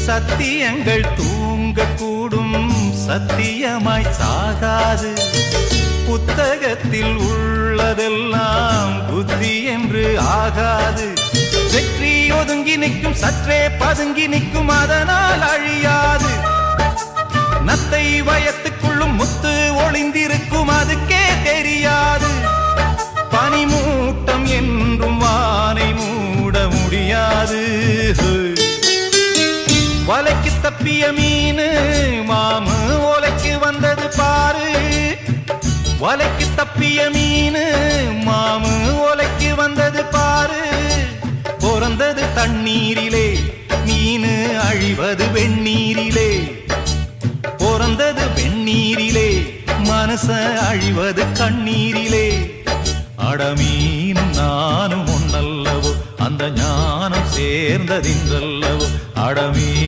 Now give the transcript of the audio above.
சத்தியங்கள் தூங்கக்கூடும், சத்தியமாய் சாகாது. புத்தகத்தில் உள்ளதெல்லாம் புத்தி என்று ஆகாது. வெற்றி ஒதுங்கி நிற்கும், சற்றே பதுங்கி நிற்கும், அதனால் அழியாது. நத்தை வயத்துக்குள்ளும் முத்து ஒளிந்திருக்கும், அதுக்கே தெரியாது. பனிமூட்டம் என்றும் வானை மூட முடியாது. வலைக்கு தப்பிய மீனு மாமு ஓலைக்கு வந்தது பாரு. வலைக்கு தப்பிய மீனு மாமு ஓலைக்கு வந்தது பாரு. பிறந்தது தண்ணீரிலே, மீனு அழிவது வெந்நீரிலே. பிறந்தது வெந்நீரிலே, மனச அழிவது கண்ணீரிலே. அடமீனும் நானும் ஒன்னல்லவோ, அந்த ஞானம் சேர்ந்ததின்றல்லவோ. அடமீ